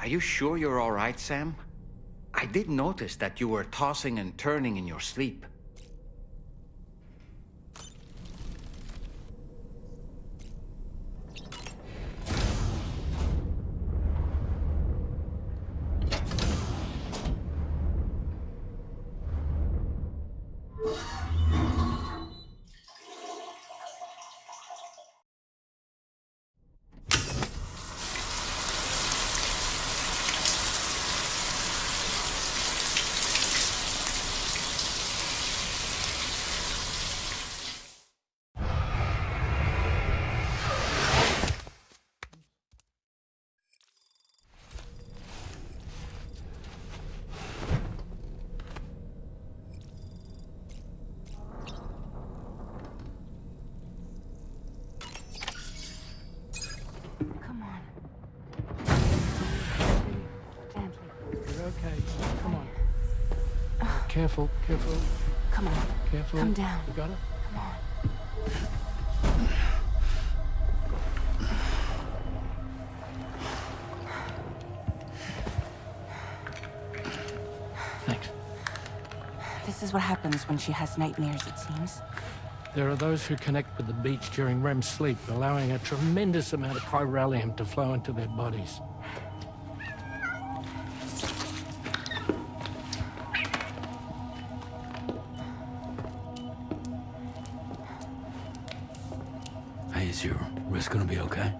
Are you sure you're all right, Sam? I did notice that you were tossing and turning in your sleep. Come on. Gently. You're okay. Come on. Careful, careful, Come on. careful. Come down. You got it? Come on. Thanks. This is what happens when she has nightmares, it seems. There are those who connect with the beach during REM sleep, allowing a tremendous amount of chiralium to flow into their bodies. Hey, is your wrist gonna be okay?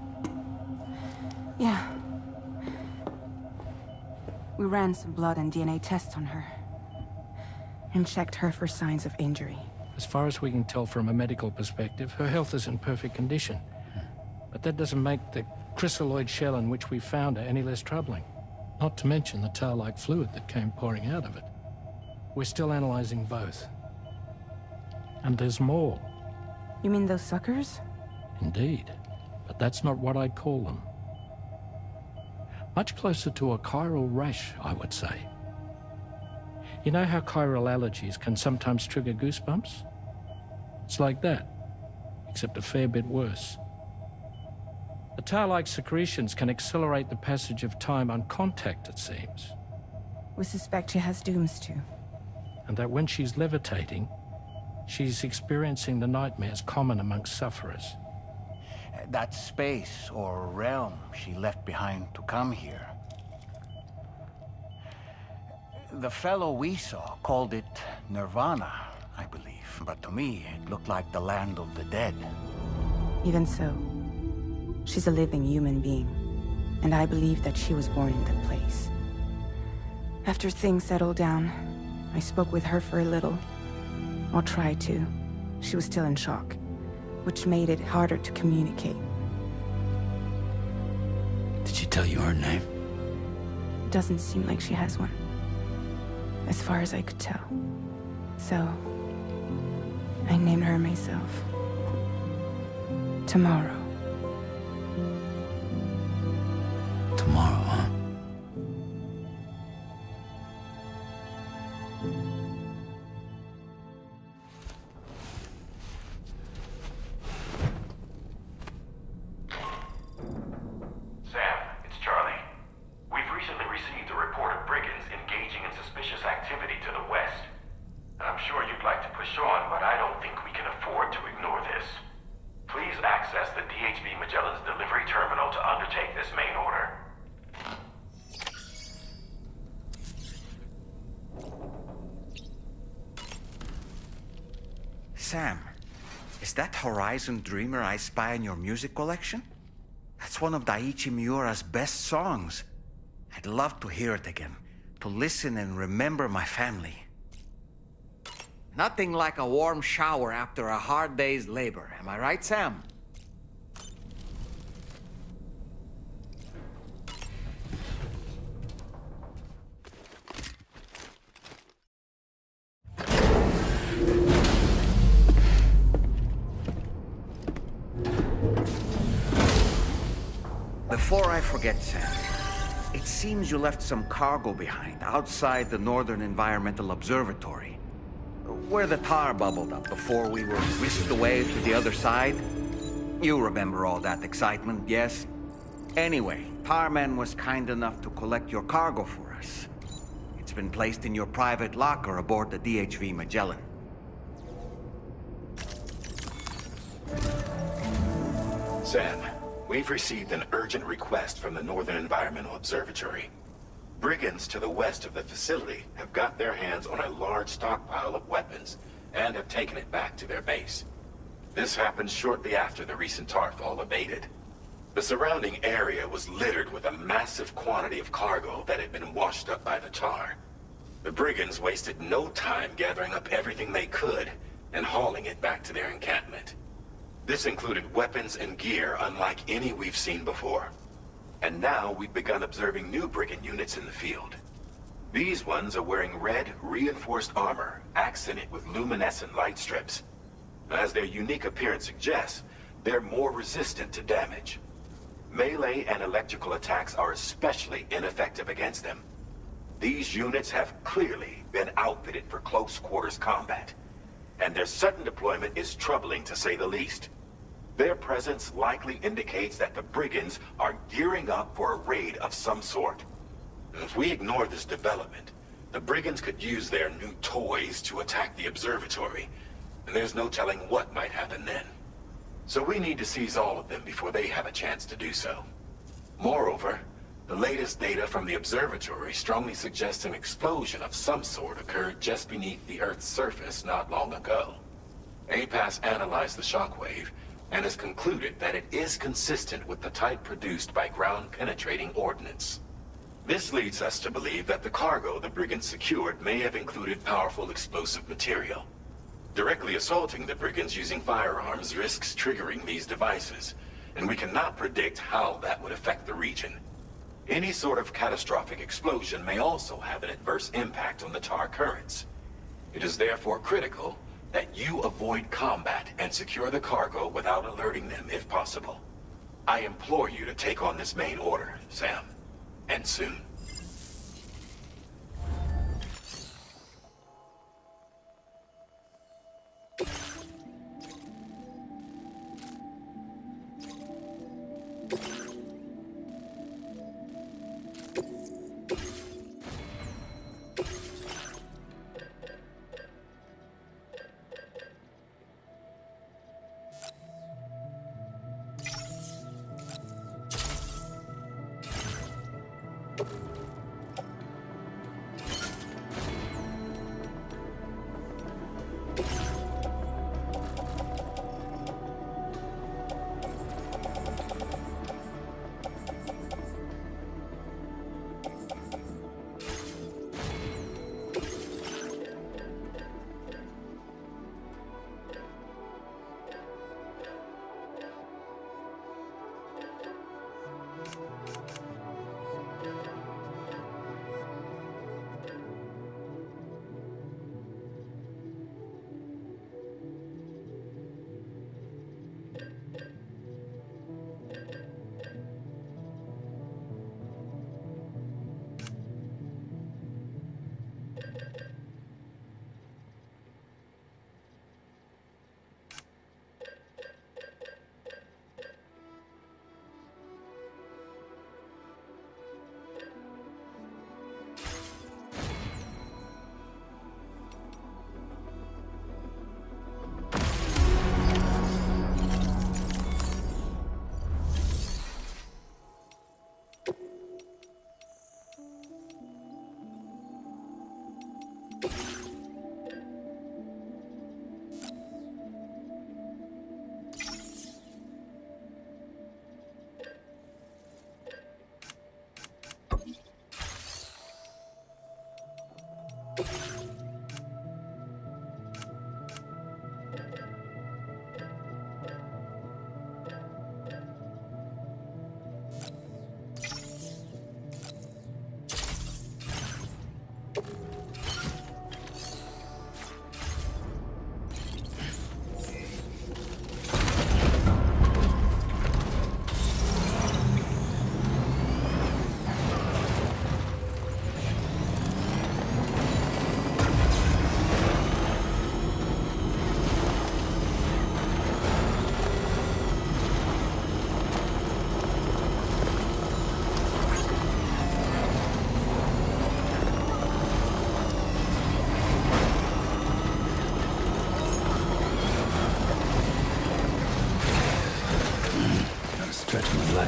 Yeah. We ran some blood and DNA tests on her. And checked her for signs of injury. As far as we can tell from a medical perspective, her health is in perfect condition. But that doesn't make the chrysaloid shell in which we found her any less troubling. Not to mention the tar-like fluid that came pouring out of it. We're still analyzing both. And there's more. You mean those suckers? Indeed. But that's not what I'd call them. Much closer to a chiral rash, I would say. You know how chiral allergies can sometimes trigger goosebumps? It's like that, except a fair bit worse. The tar-like secretions can accelerate the passage of time on contact, it seems. We suspect she has dooms too. And that when she's levitating, she's experiencing the nightmares common amongst sufferers. That space or realm she left behind to come here. The fellow we saw called it Nirvana, I believe. But to me, it looked like the land of the dead. Even so, she's a living human being. And I believe that she was born in that place. After things settled down, I spoke with her for a little. Or tried to. She was still in shock, which made it harder to communicate. Did she tell you her name? Doesn't seem like she has one. As far as I could tell. So, I named her myself. Tomorrow. Tomorrow, huh? Sam, it's Charlie. We've recently received a report of brigands engaging in suspicious activity to the west. I'm sure you'd like to push on, but I don't think we can afford to ignore this. Please access the DHB Magellan's delivery terminal to undertake this main order. Sam, is that Horizon Dreamer I spy in your music collection? That's one of Daiichi Miura's best songs. I'd love to hear it again, to listen and remember my family. Nothing like a warm shower after a hard day's labor, am I right, Sam? Before I forget, Sam, it seems you left some cargo behind outside the Northern Environmental Observatory, where the tar bubbled up before we were whisked away to the other side. You remember all that excitement, yes? Anyway, Tarman was kind enough to collect your cargo for us. It's been placed in your private locker aboard the DHV Magellan. Sam, we've received an urgent request from the Northern Environmental Observatory. Brigands to the west of the facility have got their hands on a large stockpile of weapons and have taken it back to their base. This happened shortly after the recent tar fall abated. The surrounding area was littered with a massive quantity of cargo that had been washed up by the tar. The brigands wasted no time gathering up everything they could and hauling it back to their encampment. This included weapons and gear unlike any we've seen before. And now we've begun observing new brigand units in the field. These ones are wearing red, reinforced armor, accented with luminescent light strips. As their unique appearance suggests, they're more resistant to damage. Melee and electrical attacks are especially ineffective against them. These units have clearly been outfitted for close quarters combat, and their sudden deployment is troubling to say the least. Their presence likely indicates that the brigands are gearing up for a raid of some sort. If we ignore this development, the brigands could use their new toys to attack the observatory, and there's no telling what might happen then. So we need to seize all of them before they have a chance to do so. Moreover, the latest data from the observatory strongly suggests an explosion of some sort occurred just beneath the Earth's surface not long ago. APAS analyzed the shockwave and has concluded that it is consistent with the type produced by ground-penetrating ordnance. This leads us to believe that the cargo the brigands secured may have included powerful explosive material. Directly assaulting the brigands using firearms risks triggering these devices, and we cannot predict how that would affect the region. Any sort of catastrophic explosion may also have an adverse impact on the tar currents. It is therefore critical that you avoid combat and secure the cargo without alerting them if possible. I implore you to take on this main order, Sam. And soon.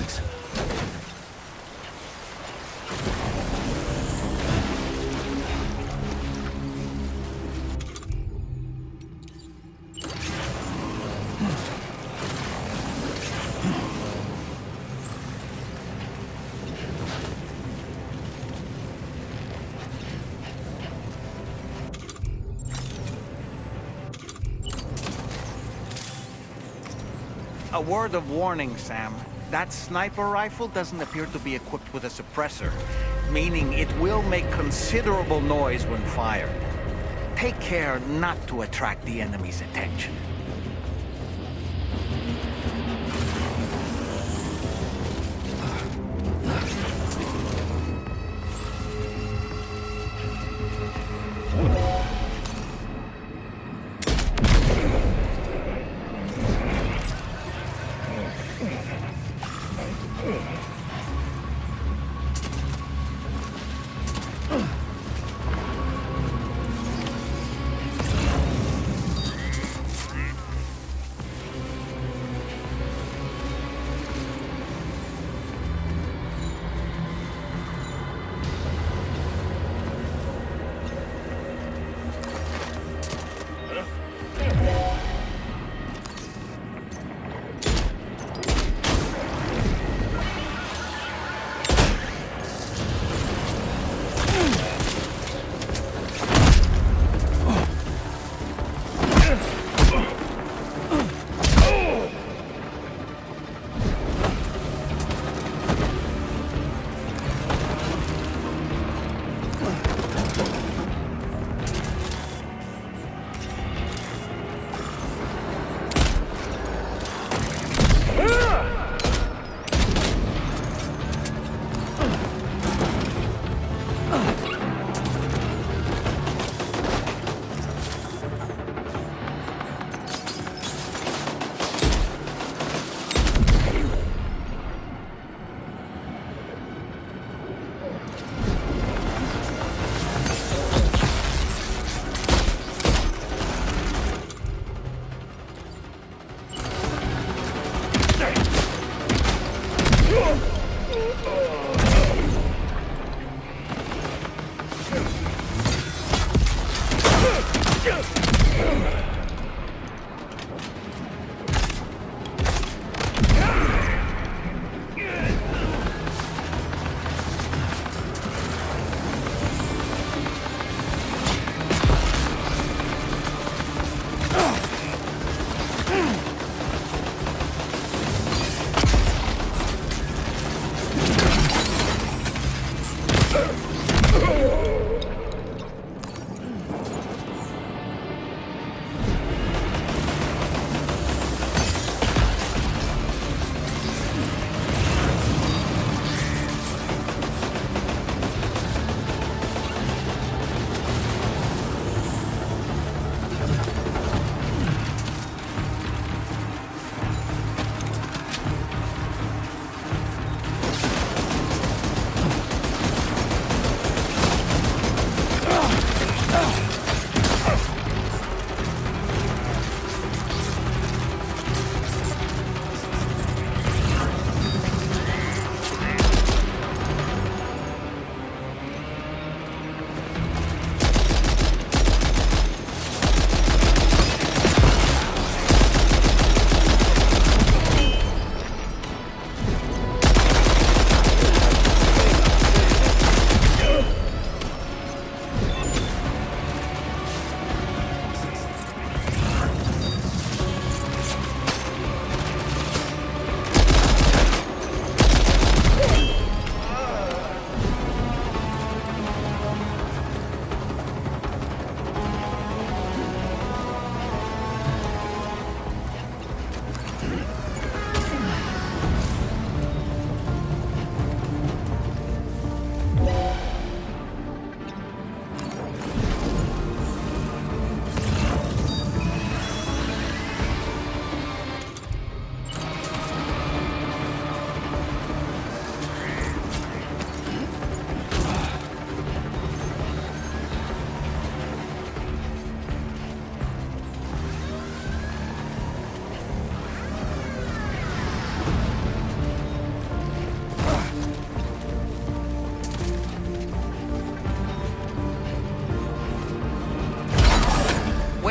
Thanks. A word of warning, Sam. That sniper rifle doesn't appear to be equipped with a suppressor, meaning it will make considerable noise when fired. Take care not to attract the enemy's attention.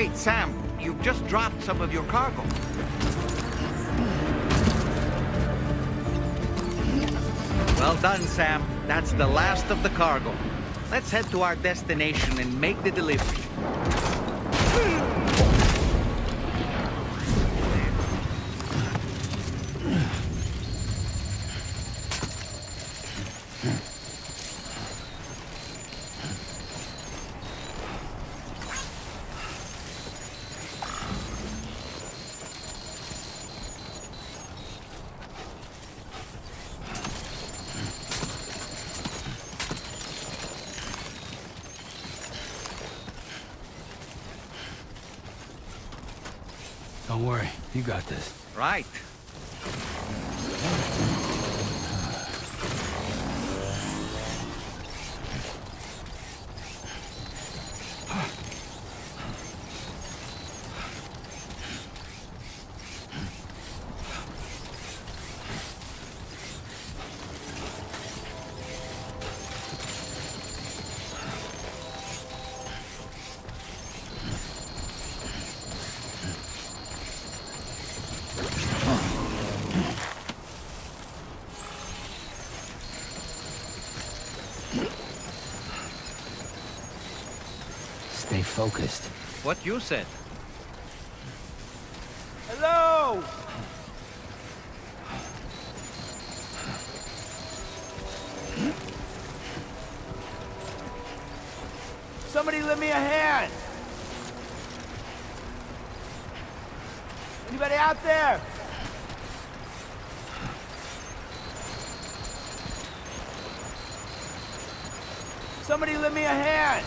Wait, Sam, you've just dropped some of your cargo. Well done, Sam. That's the last of the cargo. Let's head to our destination and make the delivery. Don't worry, you got this. Right. Stay focused. What you said. Hello! Somebody lend me a hand! Anybody out there? Somebody lend me a hand!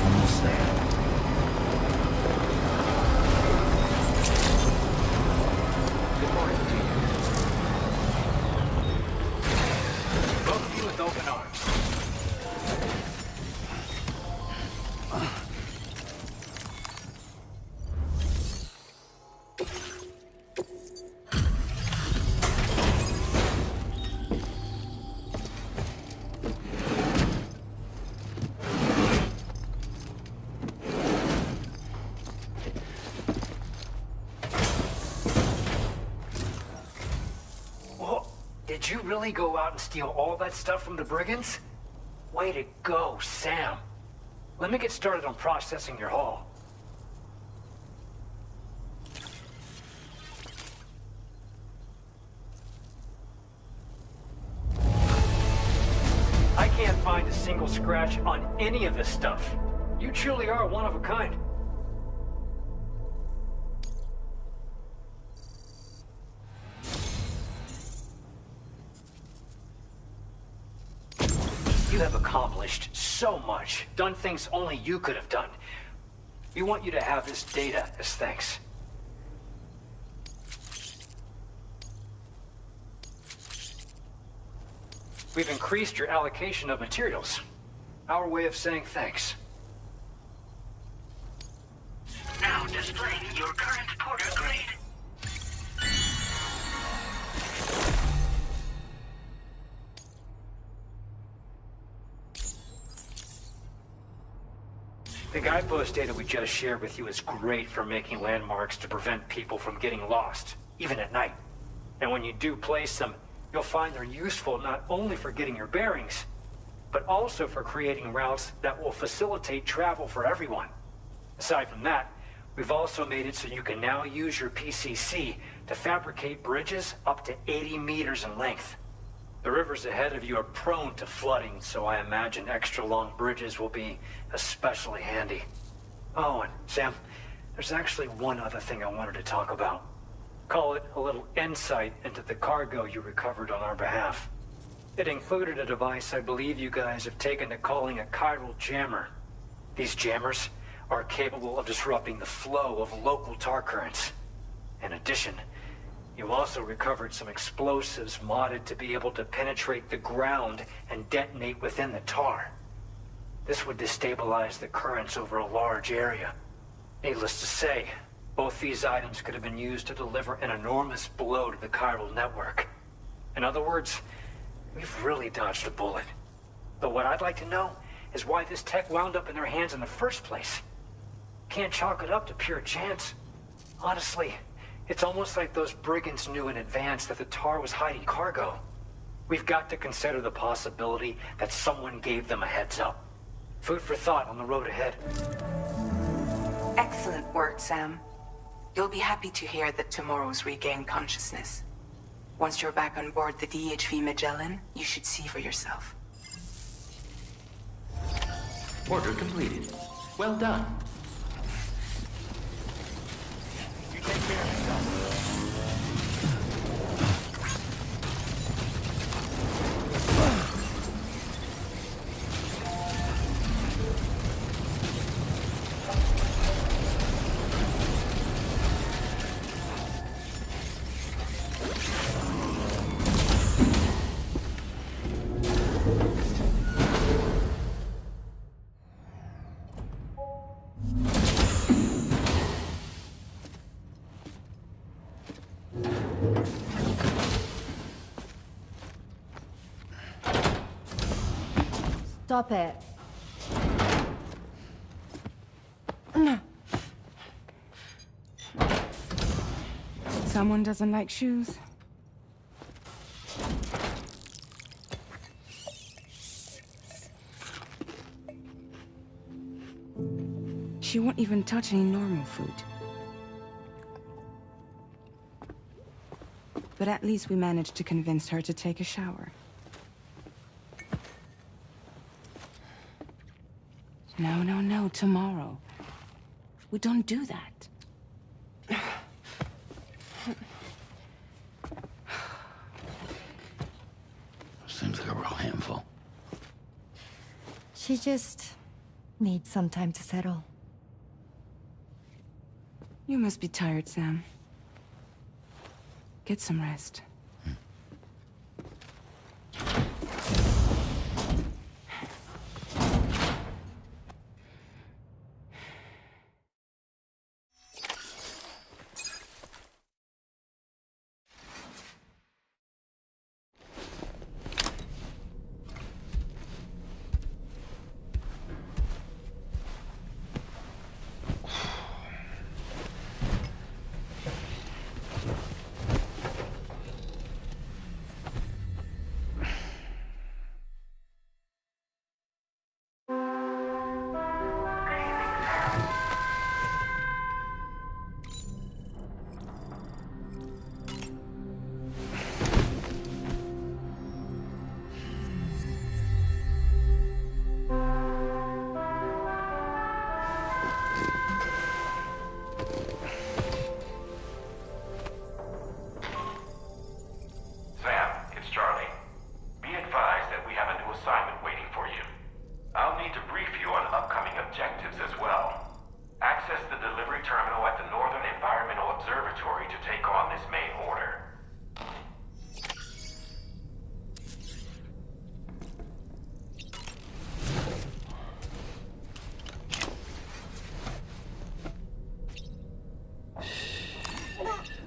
Almost there. Good morning to you. Both of you with open arms. Whoa, did you really go out and steal all that stuff from the brigands? Way to go, Sam. Let me get started on processing your haul. I can't find a single scratch on any of this stuff. You truly are one of a kind. You have accomplished so much, done things only you could have done. We want you to have this data as thanks. We've increased your allocation of materials. Our way of saying thanks. Now displaying your current porter grade. The guidepost data we just shared with you is great for making landmarks to prevent people from getting lost, even at night. And when you do place them, you'll find they're useful not only for getting your bearings, but also for creating routes that will facilitate travel for everyone. Aside from that, we've also made it so you can now use your PCC to fabricate bridges up to 80 meters in length. The rivers ahead of you are prone to flooding, so I imagine extra long bridges will be especially handy. Oh, and Sam, there's actually one other thing I wanted to talk about. Call it a little insight into the cargo you recovered on our behalf. It included a device I believe you guys have taken to calling a chiral jammer. These jammers are capable of disrupting the flow of local tar currents. In addition, you also recovered some explosives modded to be able to penetrate the ground and detonate within the tar. This would destabilize the currents over a large area. Needless to say, both these items could have been used to deliver an enormous blow to the chiral network. In other words, we've really dodged a bullet. But what I'd like to know is why this tech wound up in their hands in the first place. Can't chalk it up to pure chance. Honestly, it's almost like those brigands knew in advance that the tar was hiding cargo. We've got to consider the possibility that someone gave them a heads up. Food for thought on the road ahead. Excellent work, Sam. You'll be happy to hear that tomorrow's regained consciousness. Once you're back on board the DHV Magellan, you should see for yourself. Order completed. Well done. You take care of yourself. Stop it. Someone doesn't like shoes? She won't even touch any normal food. But at least we managed to convince her to take a shower. No, tomorrow. We don't do that. Seems like a real handful. She just needs some time to settle. You must be tired, Sam. Get some rest.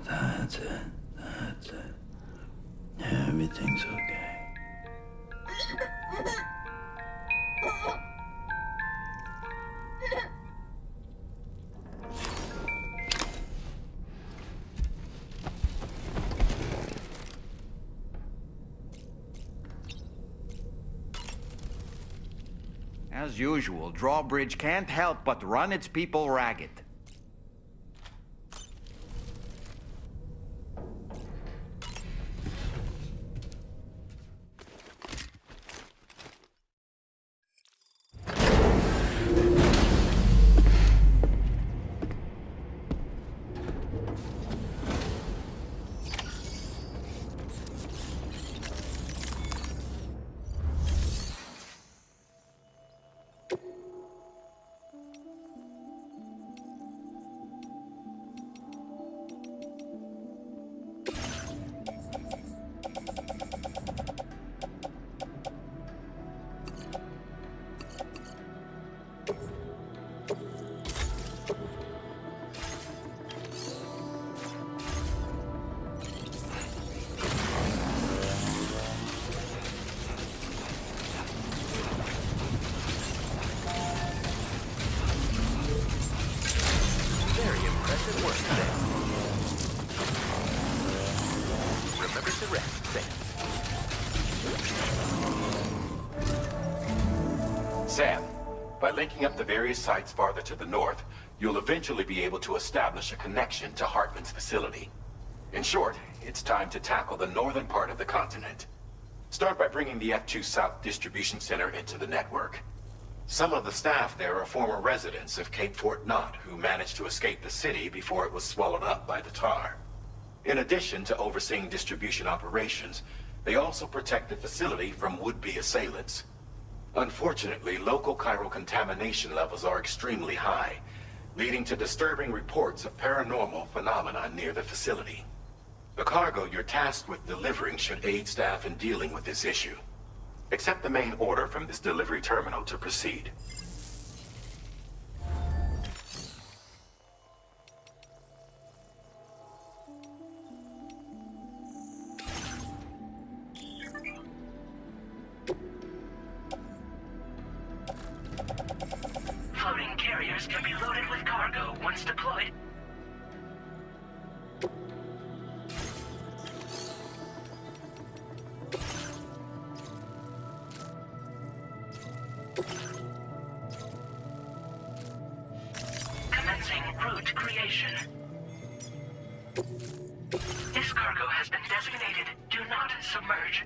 That's it. Everything's okay. As usual, Drawbridge can't help but run its people ragged. Sam, by linking up the various sites farther to the north, you'll eventually be able to establish a connection to Hartman's facility. In short, it's time to tackle the northern part of the continent. Start by bringing the F2 South Distribution Center into the network. Some of the staff there are former residents of Cape Fort Knott who managed to escape the city before it was swallowed up by the tar. In addition to overseeing distribution operations, they also protect the facility from would-be assailants. Unfortunately, local chiral contamination levels are extremely high, leading to disturbing reports of paranormal phenomena near the facility. The cargo you're tasked with delivering should aid staff in dealing with this issue. Accept the main order from this delivery terminal to proceed. Floating carriers can be loaded with cargo once deployed. Commencing route creation. This cargo has been designated Do Not Submerge.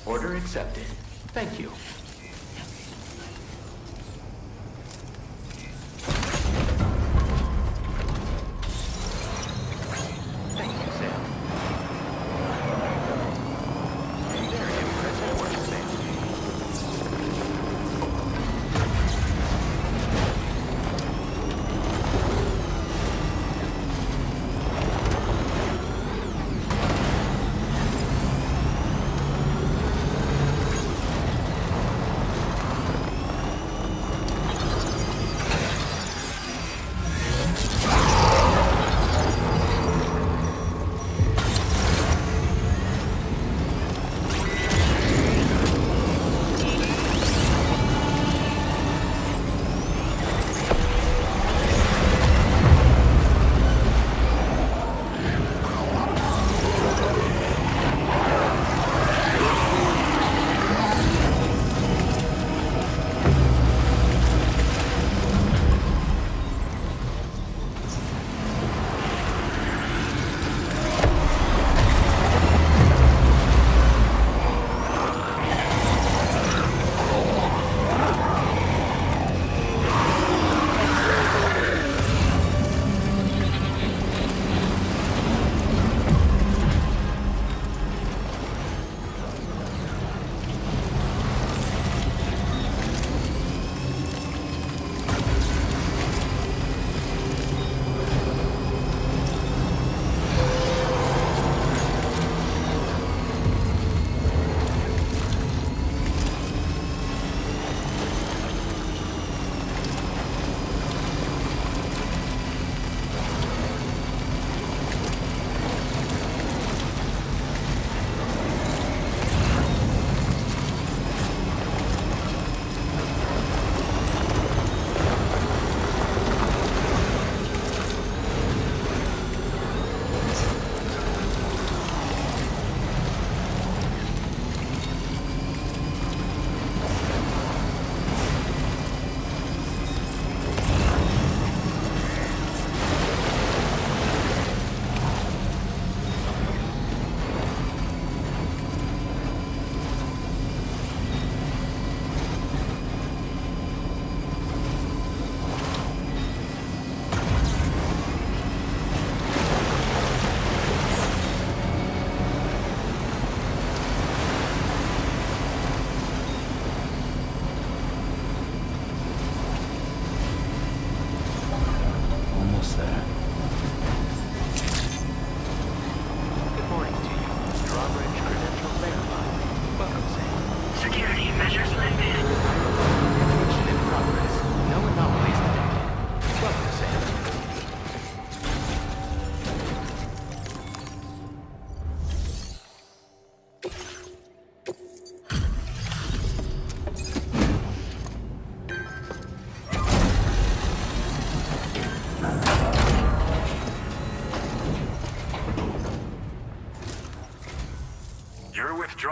Order accepted. Thank you. Thank you, Sam. Very impressive work, Sam.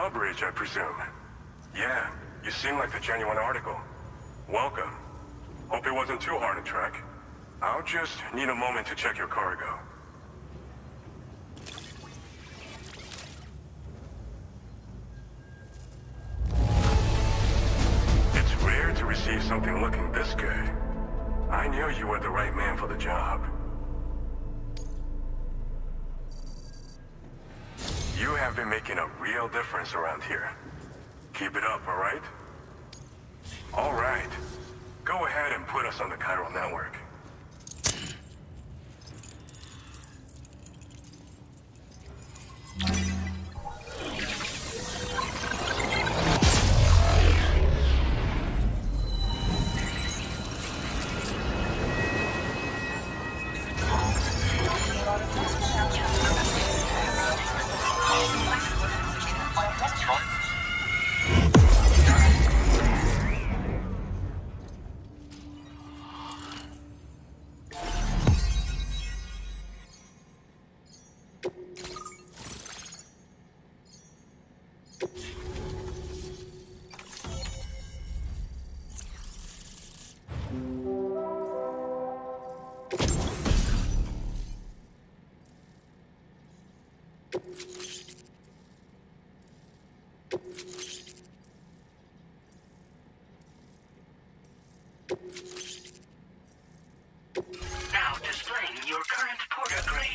drawbridge, I presume. Yeah, you seem like the genuine article. Welcome. Hope it wasn't too hard to track. I'll just need a moment to check your cargo. It's rare to receive something looking this good. I knew you were the right man for the job. You have been making a real difference around here. Keep it up, all right? All right. Go ahead and put us on the Chiral network. Now displaying your current porter grade.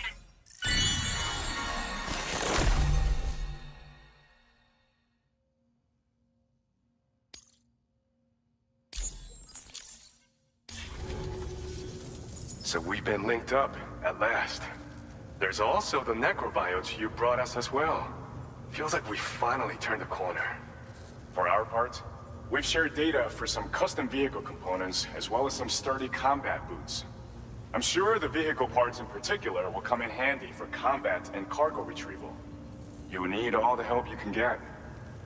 So we've been linked up, at last. There's also the necrobiotes you brought us as well. Feels like we finally turned the corner. For our part, we've shared data for some custom vehicle components, as well as some sturdy combat boots. I'm sure the vehicle parts in particular will come in handy for combat and cargo retrieval. You need all the help you can get,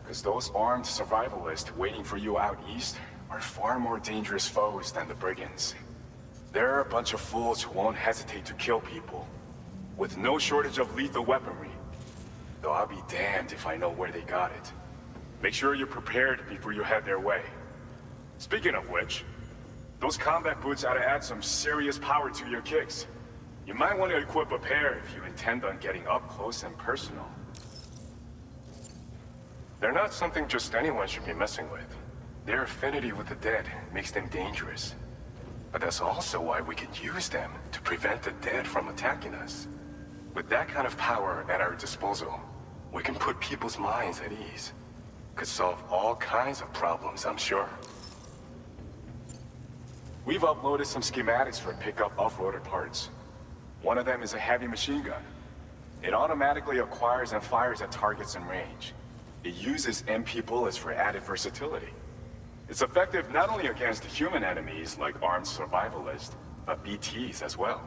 because those armed survivalists waiting for you out east are far more dangerous foes than the brigands. They're a bunch of fools who won't hesitate to kill people, with no shortage of lethal weaponry. Though I'll be damned if I know where they got it. Make sure you're prepared before you head their way. Speaking of which, those combat boots ought to add some serious power to your kicks. You might want to equip a pair if you intend on getting up close and personal. They're not something just anyone should be messing with. Their affinity with the dead makes them dangerous. But that's also why we can use them to prevent the dead from attacking us. With that kind of power at our disposal, we can put people's minds at ease. Could solve all kinds of problems, I'm sure. We've uploaded some schematics for pickup off-roader parts. One of them is a heavy machine gun. It automatically acquires and fires at targets in range. It uses MP bullets for added versatility. It's effective not only against human enemies like armed survivalists, but BTs as well.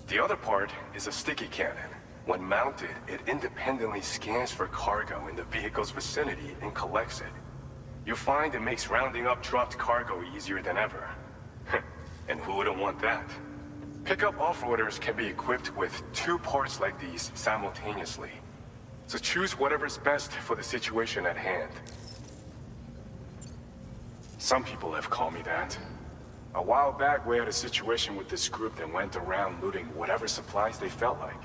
The other part is a sticky cannon. When mounted, it independently scans for cargo in the vehicle's vicinity and collects it. You'll find it makes rounding up dropped cargo easier than ever. And who wouldn't want that? Pickup off-roaders can be equipped with 2 parts like these simultaneously. So choose whatever's best for the situation at hand. Some people have called me that. A while back, we had a situation with this group that went around looting whatever supplies they felt like.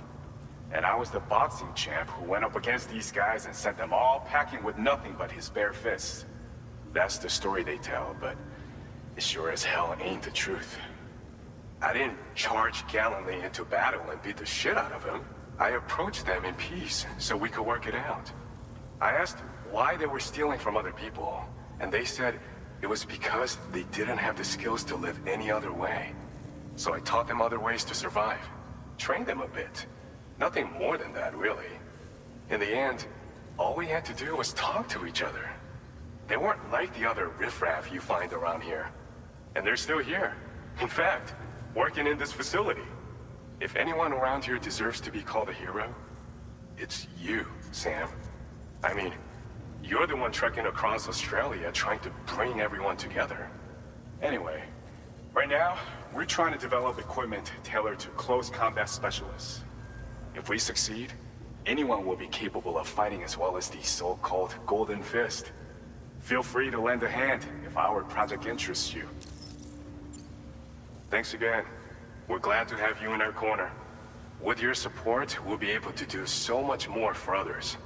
And I was the boxing champ who went up against these guys and sent them all packing with nothing but his bare fists. That's the story they tell, but it sure as hell ain't the truth. I didn't charge gallantly into battle and beat the shit out of them. I approached them in peace so we could work it out. I asked why they were stealing from other people, and they said it was because they didn't have the skills to live any other way. So I taught them other ways to survive. Trained them a bit. Nothing more than that, really. In the end, all we had to do was talk to each other. They weren't like the other riffraff you find around here. And they're still here. In fact, working in this facility. If anyone around here deserves to be called a hero, it's you, Sam. I mean, you're the one trekking across Australia trying to bring everyone together. Anyway, right now, we're trying to develop equipment tailored to close combat specialists. If we succeed, anyone will be capable of fighting as well as the so-called Golden Fist. Feel free to lend a hand if our project interests you. Thanks again. We're glad to have you in our corner. With your support, we'll be able to do so much more for others.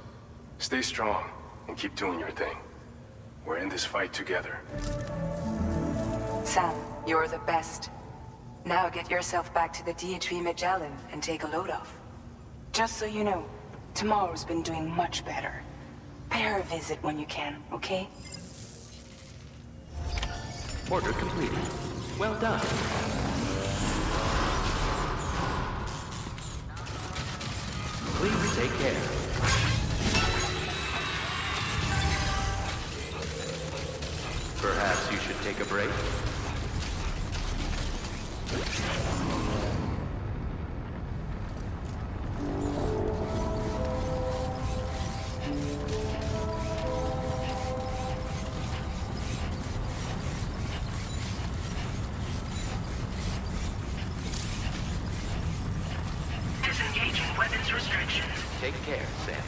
Stay strong and keep doing your thing. We're in this fight together. Sam, you're the best. Now get yourself back to the DHV Magellan and take a load off. Just so you know, tomorrow's been doing much better. Pay her a visit when you can, okay? Order completed. Well done. Please take care. Perhaps you should take a break? Disengaging weapons restrictions. Take care, Sam.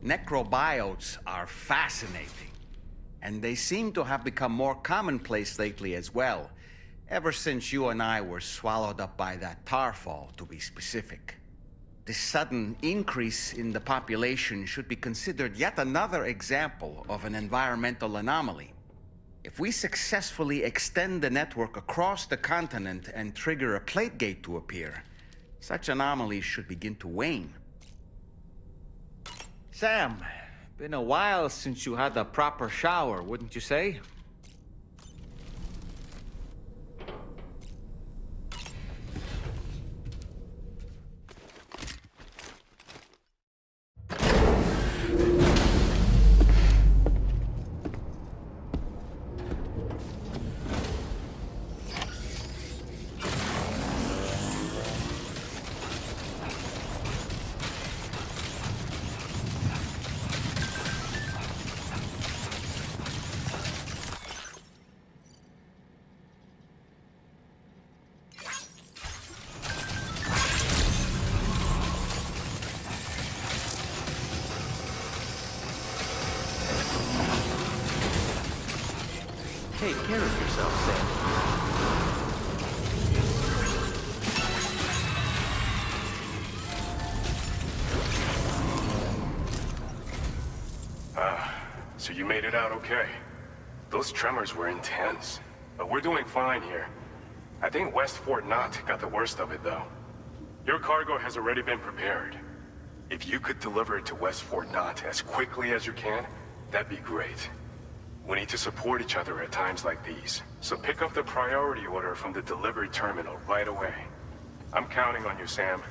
Necrobiotes are fascinating, and they seem to have become more commonplace lately as well, ever since you and I were swallowed up by that tarfall, to be specific. This sudden increase in the population should be considered yet another example of an environmental anomaly. If we successfully extend the network across the continent and trigger a plate gate to appear, such anomalies should begin to wane. Sam, been a while since you had a proper shower, wouldn't you say? Take care of yourself, Sam. So you made it out okay. Those tremors were intense, but we're doing fine here. I think West Fort Knott got the worst of it, though. Your cargo has already been prepared. If you could deliver it to West Fort Knott as quickly as you can, that'd be great. We need to support each other at times like these, so pick up the priority order from the delivery terminal right away. I'm counting on you, Sam.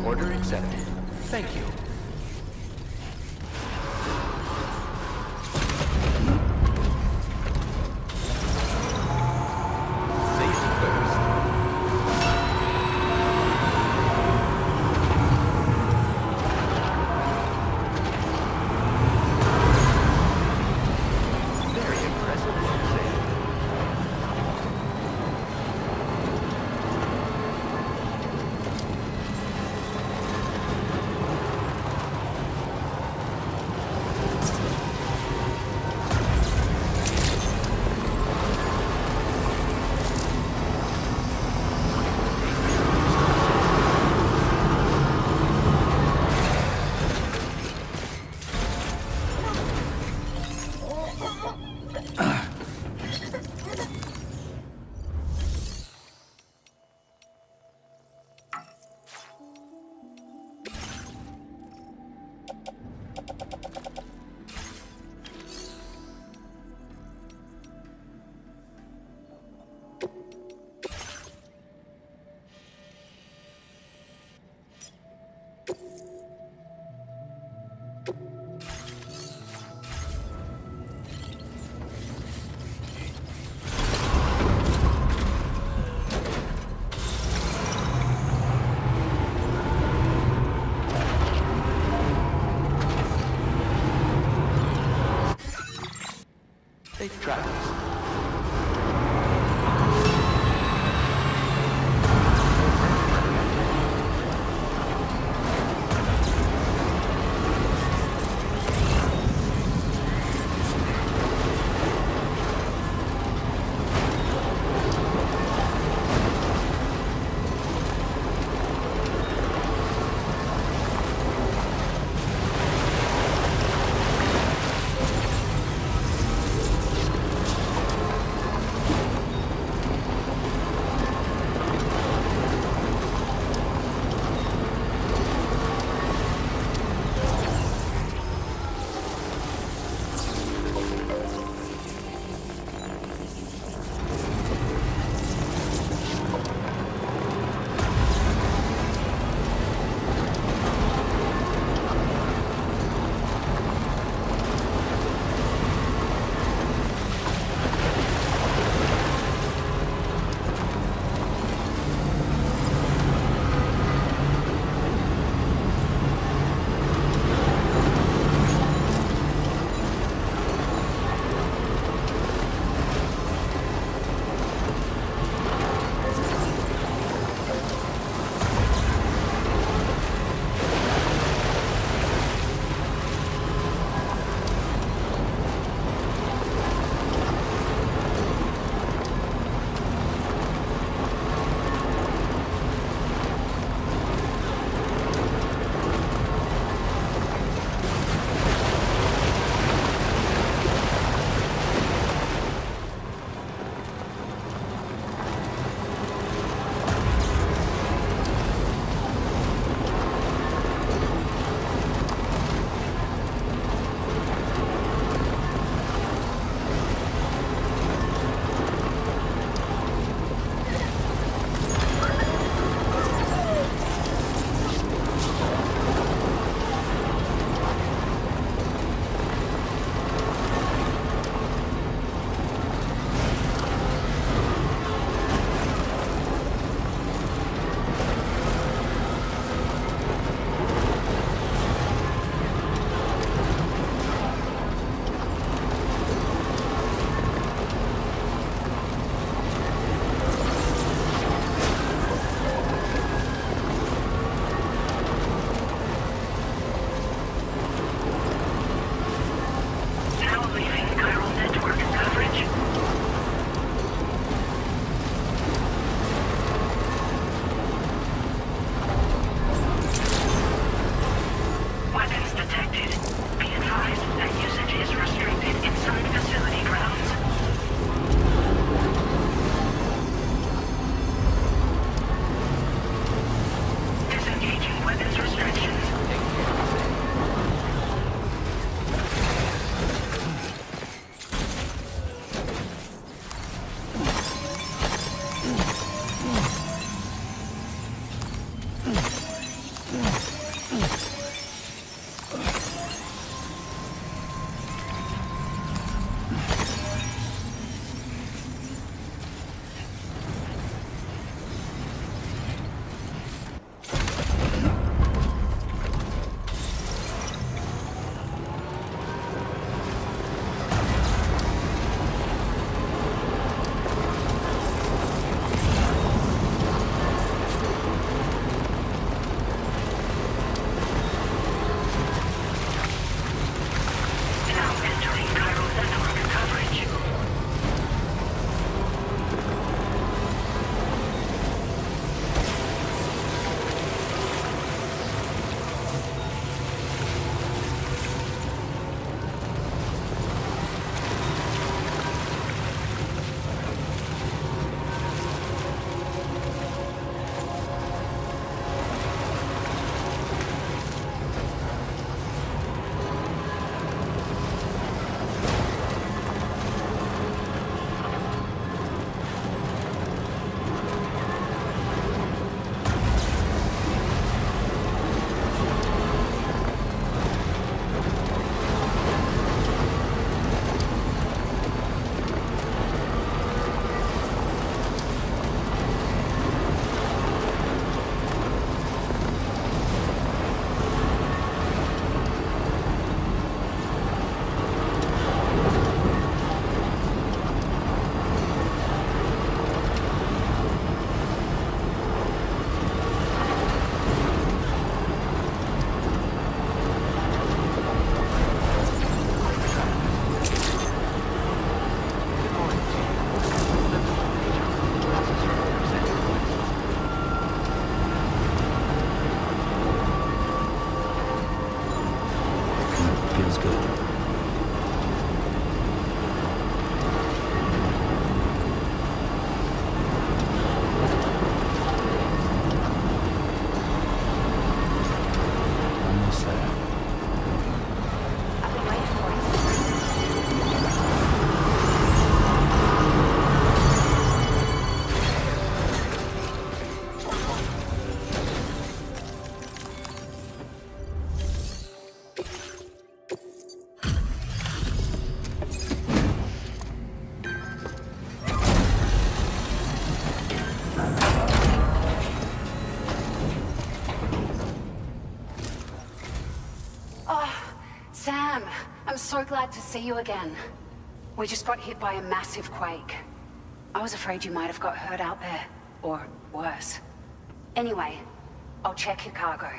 Order accepted. Thank you. Safety first. Very impressive, Sam. Safe travels. so glad to see you again. We just got hit by a massive quake. I was afraid you might have got hurt out there. Or worse. Anyway, I'll check your cargo.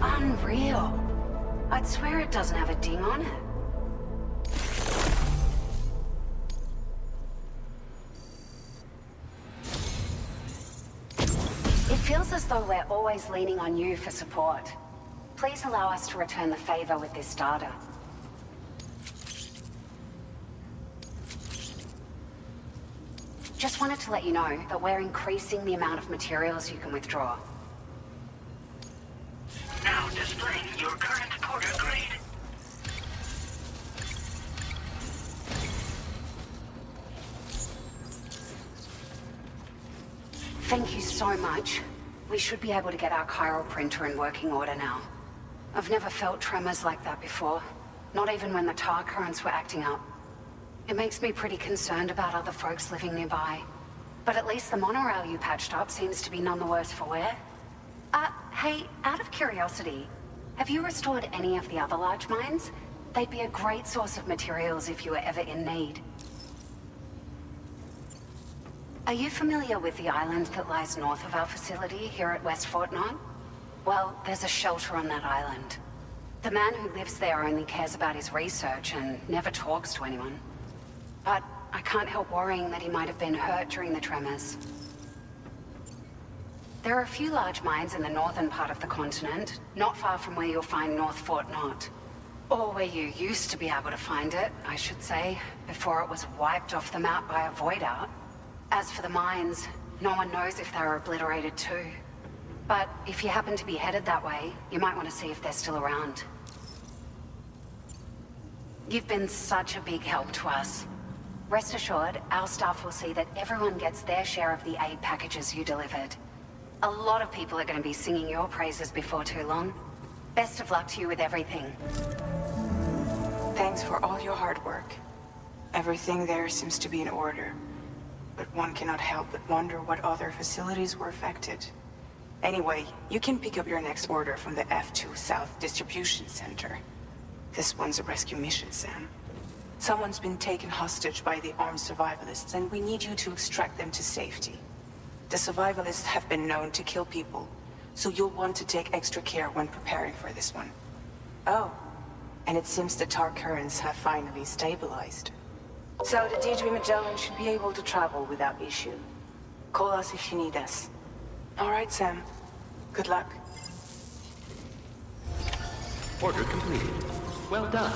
Unreal. I'd swear it doesn't have a ding on it. It feels as though we're always leaning on you for support. Please allow us to return the favor with this data. Just wanted to let you know that we're increasing the amount of materials you can withdraw. Now displaying your current porter grade. Thank you so much. We should be able to get our chiral printer in working order now. I've never felt tremors like that before. Not even when the tar currents were acting up. It makes me pretty concerned about other folks living nearby. But at least the monorail you patched up seems to be none the worse for wear. Hey, out of curiosity, have you restored any of the other large mines? They'd be a great source of materials if you were ever in need. Are you familiar with the island that lies north of our facility here at West Fort Knox? Well, there's a shelter on that island. The man who lives there only cares about his research and never talks to anyone. But I can't help worrying that he might have been hurt during the tremors. There are a few large mines in the northern part of the continent, not far from where you'll find North Fort Knox. Or where you used to be able to find it, I should say, before it was wiped off the map by a void out. As for the mines, no one knows if they were obliterated too. But if you happen to be headed that way, you might want to see if they're still around. You've been such a big help to us. Rest assured, our staff will see that everyone gets their share of the aid packages you delivered. A lot of people are going to be singing your praises before too long. Best of luck to you with everything. Thanks for all your hard work. Everything there seems to be in order. But one cannot help but wonder what other facilities were affected. Anyway, you can pick up your next order from the F2 South Distribution Center. This one's a rescue mission, Sam. Someone's been taken hostage by the armed survivalists, and we need you to extract them to safety. The survivalists have been known to kill people, so you'll want to take extra care when preparing for this one. Oh, and it seems the tar currents have finally stabilized. So the D3 Magellan should be able to travel without issue. Call us if you need us. All right, Sam. Good luck. Order completed. Well done.